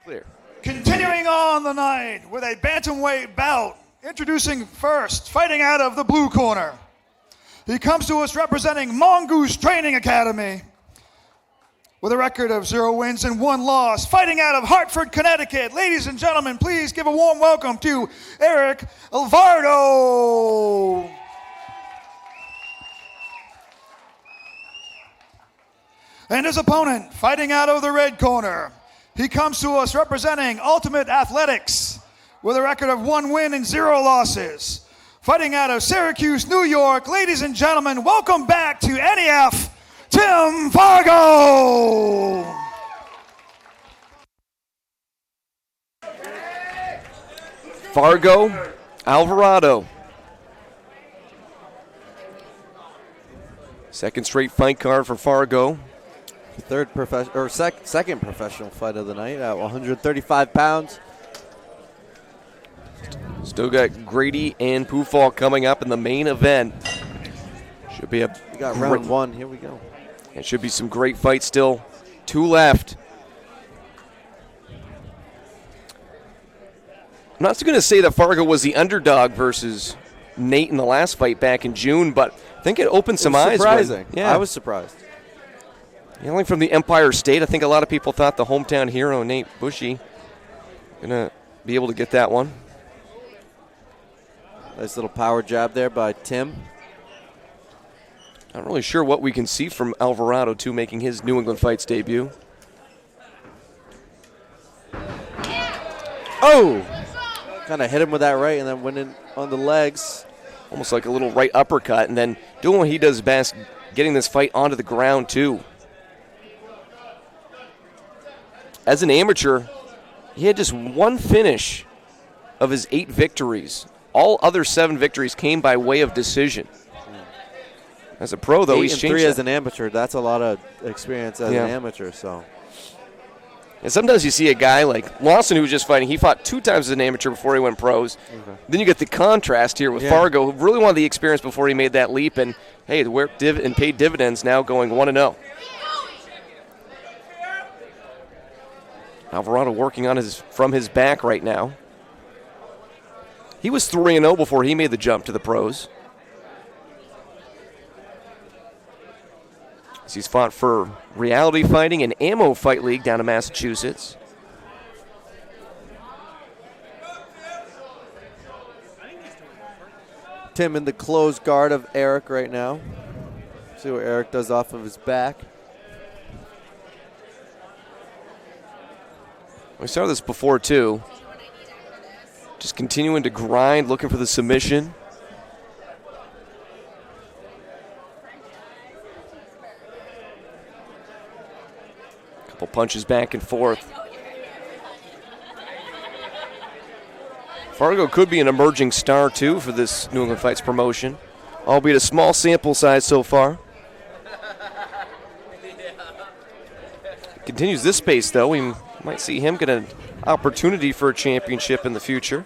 Clear. Continuing on the night with a bantamweight bout, introducing first, fighting out of the blue corner. He comes to us representing Mongoose Training Academy with a record of 0 wins and 1 loss, fighting out of Hartford, Connecticut. Ladies and gentlemen, please give a warm welcome to Erick Alvarado. And his opponent, fighting out of the red corner. He comes to us representing Ultimate Athletics with a record of 1 win and 0 losses. Fighting out of Syracuse, New York, ladies and gentlemen, welcome back to NEF, Tim Fargo. Fargo, Alvarado. Second straight fight card for Fargo. Second professional fight of the night at 135 pounds. Still got Grady and Pufall coming up in the main event. Should be We got round 1. Here we go. It should be some great fights still. 2 left. I'm not going to say that Fargo was the underdog versus Nate in the last fight back in June, but I think it opened some eyes. Surprising. Yeah, I was surprised. Hailing from the Empire State, I think a lot of people thought the hometown hero, Nate Bushy, going to be able to get that one. Nice little power jab there by Tim. Not really sure what we can see from Alvarado, too, making his New England Fights debut. Oh! Kind of hit him with that right and then went in on the legs. Almost like a little right uppercut, and then doing what he does best, getting this fight onto the ground, too. As an amateur, he had just 1 finish of his 8 victories. All other 7 victories came by way of decision. As a pro, though, he's changed 3 as an amateur. That's a lot of experience as an amateur. So, and sometimes you see a guy like Lawson, who was just fighting. He fought 2 times as an amateur before he went pros. Okay. Then you get the contrast here with Fargo, who really wanted the experience before he made that leap. And, hey, the work and paid dividends now going 1-0. Alvarado working on from his back right now. He was 3-0 before he made the jump to the pros. He's fought for Reality Fighting and Ammo Fight League down in Massachusetts. Tim in the closed guard of Erick right now. See what Erick does off of his back. We saw this before, too. Just continuing to grind, looking for the submission. Couple punches back and forth. Fargo could be an emerging star, too, for this New England Fights promotion, albeit a small sample size so far. Continues this pace, though. We might see him get an opportunity for a championship in the future.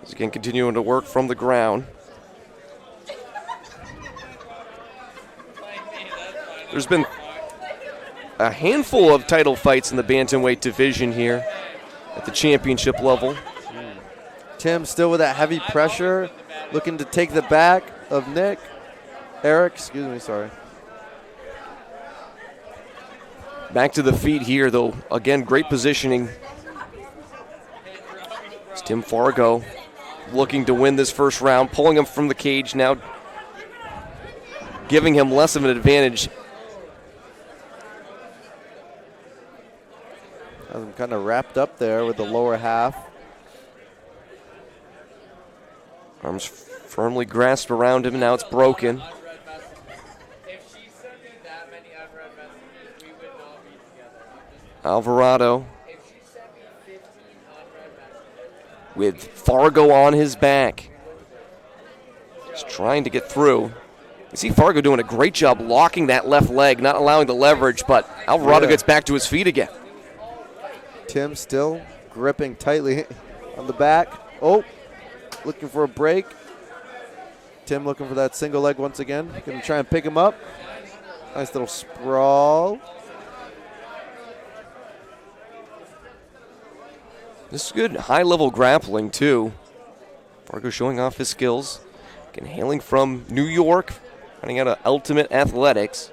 He's again continuing to work from the ground. There's been a handful of title fights in the bantamweight division here at the championship level. Tim still with that heavy pressure, looking to take the back of Erick, excuse me, sorry. Back to the feet here, though. Again, great positioning. It's Tim Fargo looking to win this first round, pulling him from the cage now, giving him less of an advantage. Has him kind of wrapped up there with the lower half. Arms firmly grasped around him, and now it's broken. Alvarado with Fargo on his back. He's trying to get through. You see Fargo doing a great job locking that left leg, not allowing the leverage, but Alvarado gets back to his feet again. Tim still gripping tightly on the back. Oh, looking for a break. Tim looking for that single leg once again. Going to try and pick him up. Nice little sprawl. This is good high-level grappling, too. Fargo showing off his skills. Again, hailing from New York, running out of Ultimate Athletics.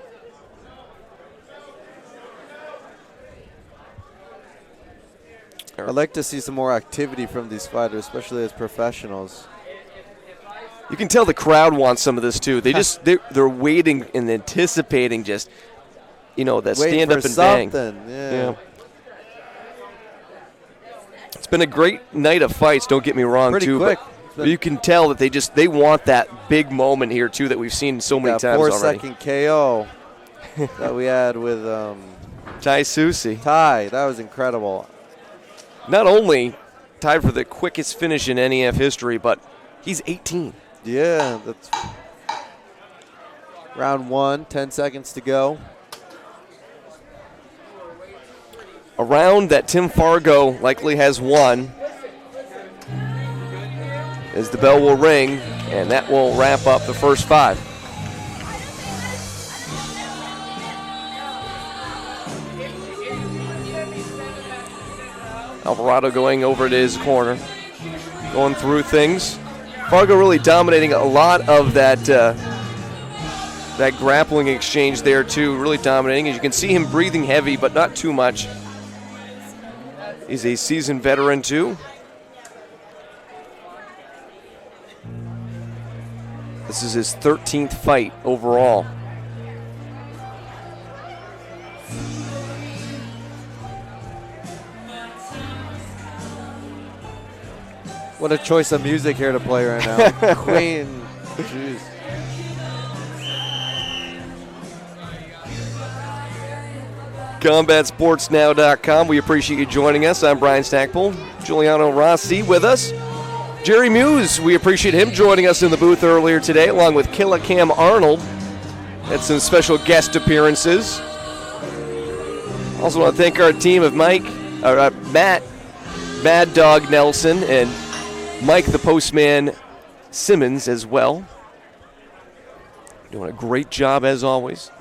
I'd like to see some more activity from these fighters, especially as professionals. You can tell the crowd wants some of this, too. They're waiting and anticipating just, that stand-up and bang. Yeah. It's been a great night of fights, don't get me wrong, Pretty too. quick. But you can tell that they want that big moment here, too, that we've seen so many times already. 4-second KO that we had with Tai Susi. Ty. That was incredible. Not only tied for the quickest finish in NEF history, but he's 18. Yeah, that's round 1, 10 seconds to go. A round that Tim Fargo likely has won, as the bell will ring, and that will wrap up the first 5. Alvarado going over to his corner, going through things. Fargo really dominating a lot of that grappling exchange there too, really dominating. As you can see him breathing heavy, but not too much. He's a seasoned veteran too. This is his 13th fight overall. What a choice of music here to play right now. Queen. Jeez. CombatSportsNow.com. We appreciate you joining us. I'm Brian Stackpole. Giuliano Rossi with us. Jerry Muse, we appreciate him joining us in the booth earlier today, along with Killa Cam Arnold. Had some special guest appearances. Also want to thank our team of Matt, Mad Dog Nelson, and Mike the Postman Simmons as well. Doing a great job as always.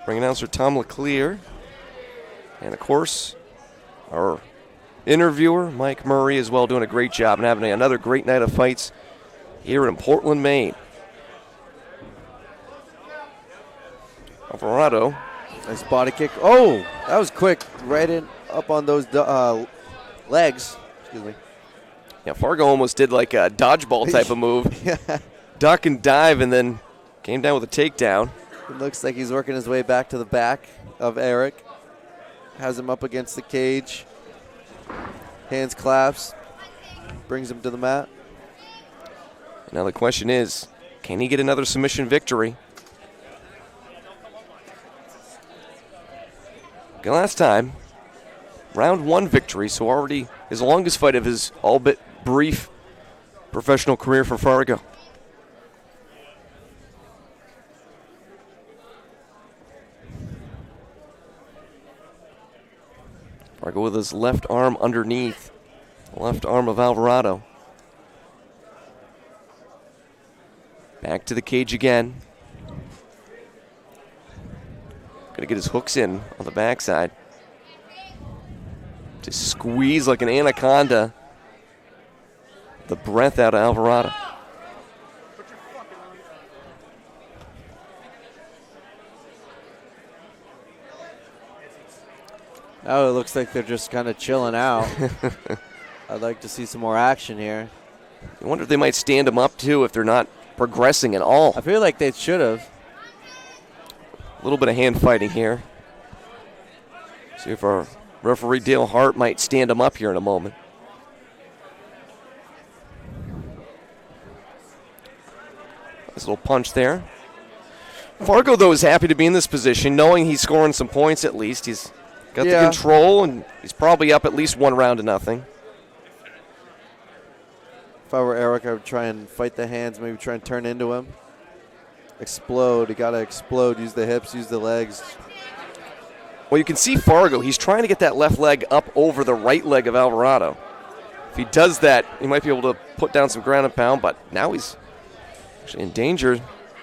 Ring announcer Tom LeClaire. And of course, our interviewer Mike Murray as well, doing a great job and having another great night of fights here in Portland, Maine. Alvarado. Nice body kick. Oh, that was quick. Right in, up on those legs. Excuse me. Yeah, Fargo almost did like a dodgeball type of move. Yeah. Duck and dive and then came down with a takedown. It looks like he's working his way back to the back of Erick. Has him up against the cage. Hands claps. Brings him to the mat. Now the question is, can he get another submission victory? Last time, round 1 victory, so already his longest fight of his all but brief professional career for Fargo. Fargo with his left arm underneath the left arm of Alvarado. Back to the cage again. Gonna get his hooks in on the backside. Just squeeze like an anaconda the breath out of Alvarado. Now it looks like they're just kind of chilling out. I'd like to see some more action here. I wonder if they might stand him up too if they're not progressing at all. I feel like they should have. A little bit of hand fighting here. See if our referee Dale Hart might stand him up here in a moment. Nice little punch there. Fargo, though, is happy to be in this position, knowing he's scoring some points at least. He's got the control, and he's probably up at least 1-0. If I were Erick, I would try and fight the hands, maybe try and turn into him. Explode. You got to explode. Use the hips, use the legs. Well, you can see Fargo. He's trying to get that left leg up over the right leg of Alvarado. If he does that, he might be able to put down some ground and pound, but now he's actually in danger.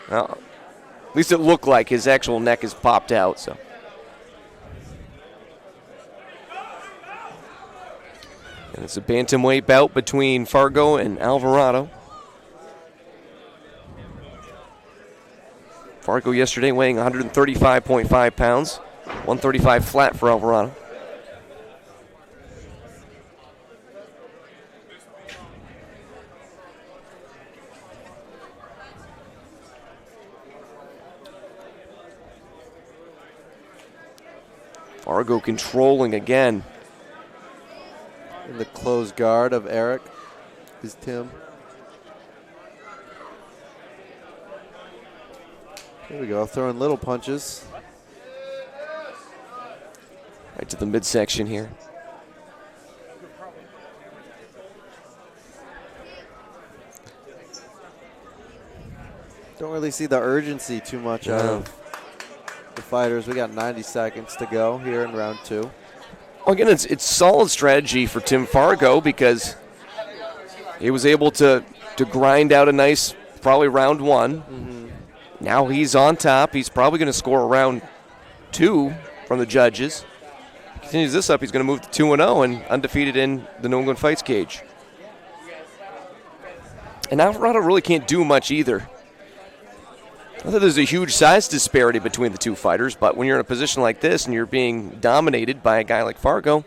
Well, at least it looked like his actual neck is popped out. So. And it's a bantamweight bout between Fargo and Alvarado. Fargo yesterday weighing 135.5 pounds, 135 flat for Alvarado. Fargo controlling again. In the closed guard of Erick is Tim. Here we go, throwing little punches. Right to the midsection here. Don't really see the urgency too much out of the fighters. We got 90 seconds to go here in round 2. Well, again, it's solid strategy for Tim Fargo because he was able to grind out a nice, probably round 1. Mm-hmm. Now he's on top. He's probably going to score round 2 from the judges. If he continues this up, he's going to move to 2-0 and undefeated in the New England Fights cage. And Alvarado really can't do much either. Not that there's a huge size disparity between the two fighters, but when you're in a position like this and you're being dominated by a guy like Fargo,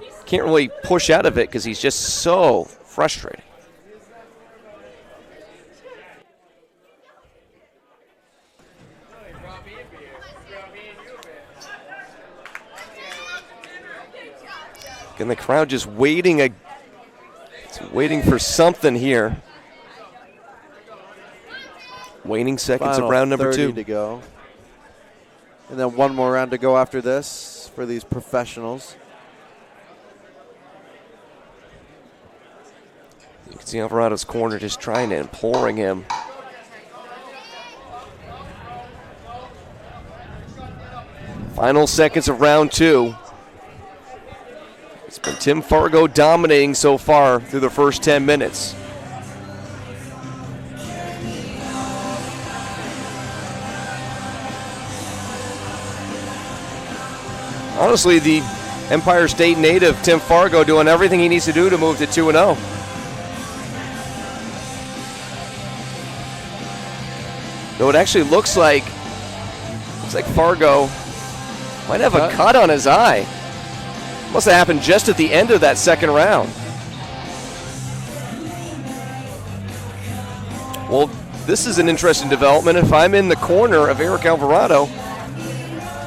you can't really push out of it because he's just so frustrating. And the crowd just waiting for something here. Waning seconds Final of round number 30 2 to go. And then one more round to go after this for these professionals. You can see Alvarado's corner just trying to imploring him. Final seconds of round 2. It's been Tim Fargo dominating so far through the first 10 minutes. Honestly, the Empire State native Tim Fargo doing everything he needs to do to move to 2-0. Though it actually looks like Fargo might have a cut on his eye. Must have happened just at the end of that second round. Well, this is an interesting development. If I'm in the corner of Erick Alvarado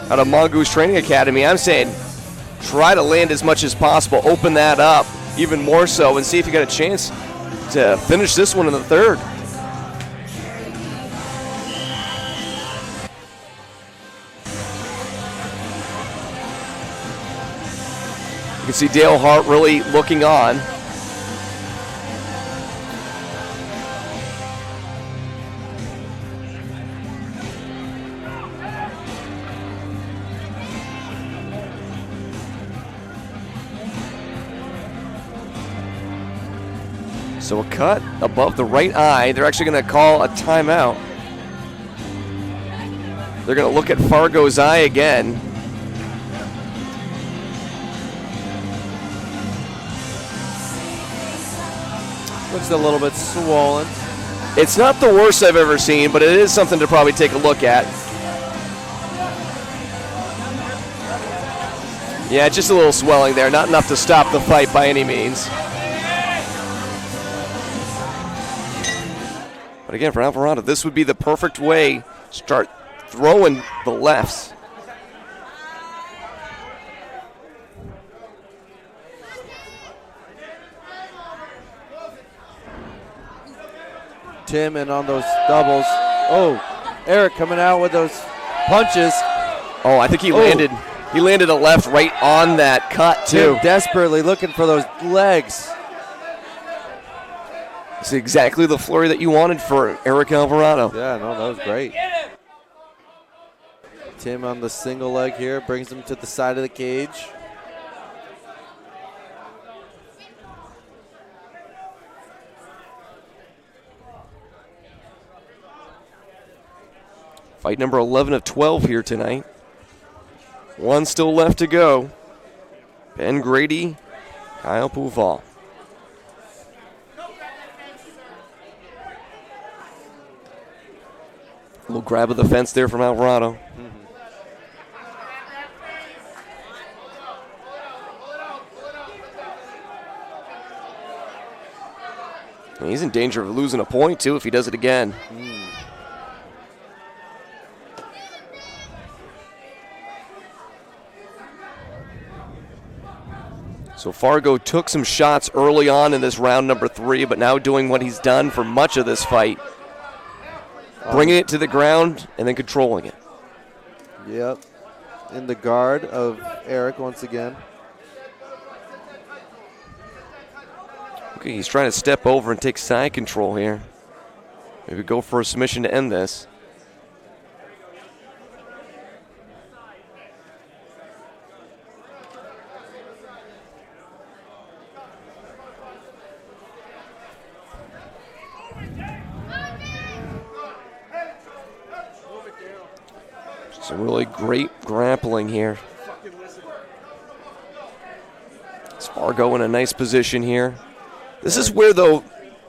out of Mongoose Training Academy, I'm saying try to land as much as possible, open that up even more so, and see if you got a chance to finish this one in the third. You can see Dale Hart really looking on. So a cut above the right eye. They're actually going to call a timeout. They're going to look at Fargo's eye again. Looks a little bit swollen. It's not the worst I've ever seen, but it is something to probably take a look at. Yeah, just a little swelling there. Not enough to stop the fight by any means. But again, for Alvarado, this would be the perfect way to start throwing the lefts. Tim in on those doubles. Oh, Erick coming out with those punches. Oh, I think he landed. He landed a left right on that cut too. Tim desperately looking for those legs. It's exactly the flurry that you wanted for Erick Alvarado. Yeah, no, that was great. Tim on the single leg here, brings him to the side of the cage. Fight number 11 of 12 here tonight. One still left to go. Ben Grady, Kyle Puval. A little grab of the fence there from Alvarado. And he's in danger of losing a point, too, if he does it again. So Fargo took some shots early on in this round number 3, but now doing what he's done for much of this fight. Bringing it to the ground and then controlling it. Yep. In the guard of Erick once again. Okay, he's trying to step over and take side control here. Maybe go for a submission to end this. Some really great grappling here. It's Fargo in a nice position here. This is where, though,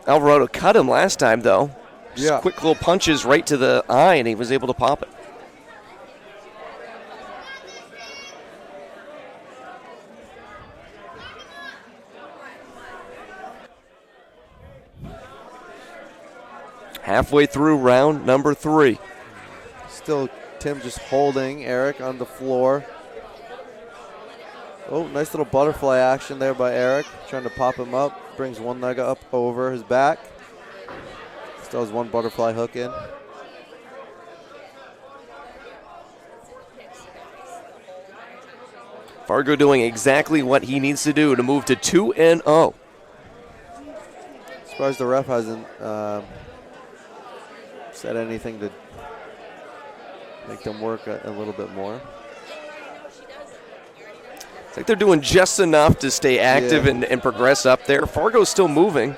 Alvarado cut him last time, though. Just quick little punches right to the eye, and he was able to pop it. Halfway through round number 3. Still Tim just holding Erick on the floor. Oh, nice little butterfly action there by Erick. Trying to pop him up. Brings one leg up over his back. Still has one butterfly hook in. Fargo doing exactly what he needs to do to move to 2-0. Surprised the ref hasn't said anything to make them work a little bit more. It's like they're doing just enough to stay active and progress up there. Fargo's still moving.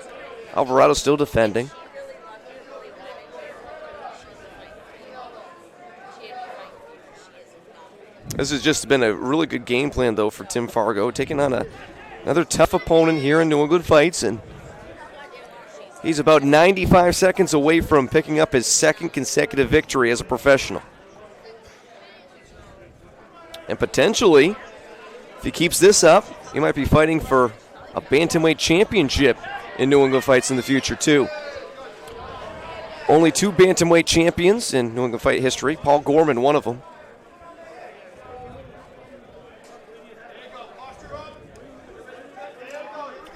Alvarado's still defending. This has just been a really good game plan, though, for Tim Fargo, taking on another tough opponent here in New England Fights, and he's about 95 seconds away from picking up his second consecutive victory as a professional. And potentially, if he keeps this up, he might be fighting for a bantamweight championship in New England Fights in the future, too. Only 2 bantamweight champions in New England Fight history. Paul Gorman, one of them.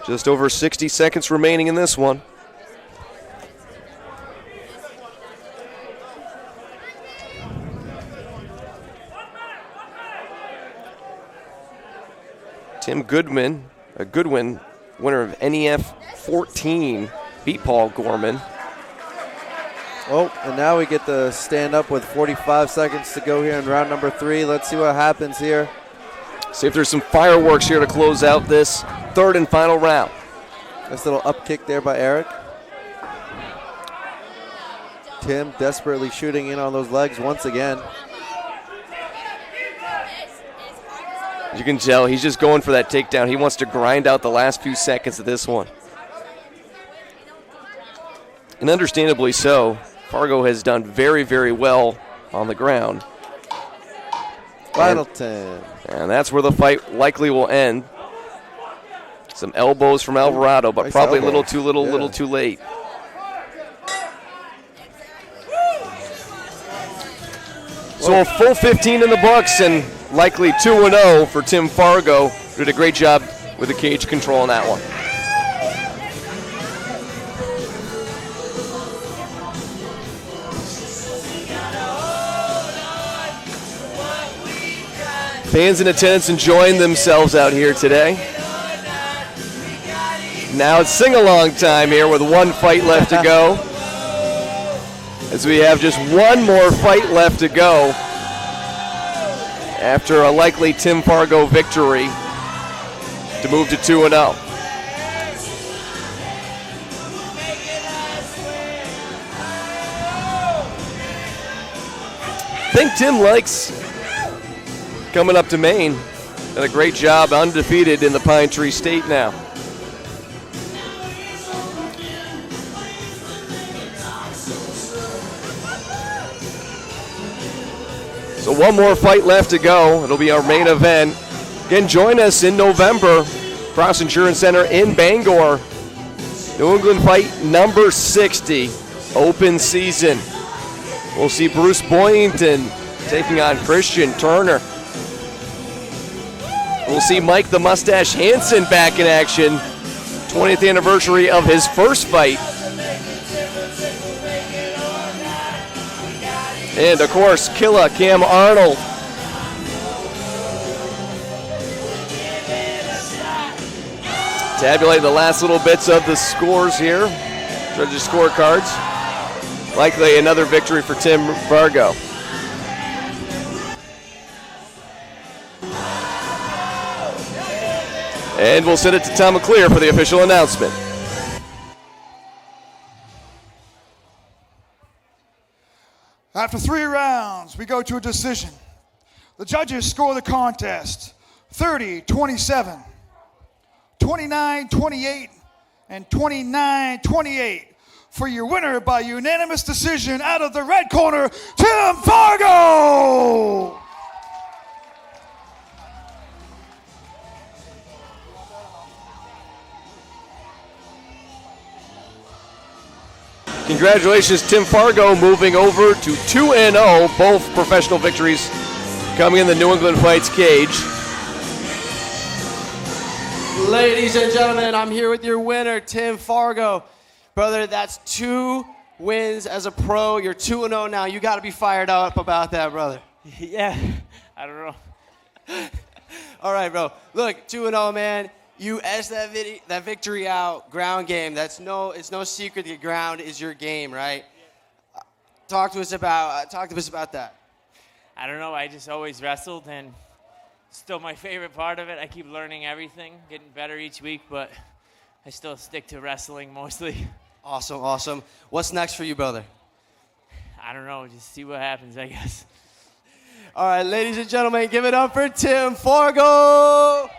Just over 60 seconds remaining in this one. Tim Goodwin, winner of NEF 14, beat Paul Gorman. Oh, and now we get to stand up with 45 seconds to go here in round number 3. Let's see what happens here. See if there's some fireworks here to close out this third and final round. Nice little up kick there by Erick. Tim desperately shooting in on those legs once again. As you can tell, he's just going for that takedown. He wants to grind out the last few seconds of this one. And understandably so. Fargo has done very, very well on the ground. Final 10. And that's where the fight likely will end. Some elbows from Alvarado, but nice probably elbows. a little too late. So a full 15 in the books and likely 2-0 for Tim Fargo. Did a great job with the cage control on that one. Fans in attendance enjoying themselves out here today. Now it's sing-along time here with one fight left to go. As we have just one more fight left to go after a likely Tim Fargo victory to move to 2-0. think Tim likes coming up to Maine. Done a great job, undefeated in the Pine Tree State now. So one more fight left to go. It'll be our main event. Again, join us in November, Cross Insurance Center in Bangor. New England fight number 60, open season. We'll see Bruce Boynton taking on Christian Turner. We'll see Mike the Mustache Hansen back in action. 20th anniversary of his first fight. And of course, Killa Cam Arnold. Tabulate the last little bits of the scores here. Judges' scorecards. Likely another victory for Tim Fargo. And we'll send it to Tom McClear for the official announcement. After 3 rounds, we go to a decision. The judges score the contest 30-27, 29-28, and 29-28 for your winner by unanimous decision out of the red corner, Tim Fargo! Congratulations, Tim Fargo, moving over to 2-0, both professional victories coming in the New England Fights cage. Ladies and gentlemen, I'm here with your winner, Tim Fargo. Brother, that's 2 wins as a pro. You're 2-0 now. You got to be fired up about that, brother. Yeah, I don't know. All right, bro. Look, 2-0, man. You edged that victory out. Ground game. It's no secret that ground is your game, right? Talk to us about that. I don't know. I just always wrestled, and still my favorite part of it. I keep learning everything, getting better each week, but I still stick to wrestling mostly. Awesome. What's next for you, brother? I don't know. Just see what happens, I guess. All right, ladies and gentlemen, give it up for Tim Fargo.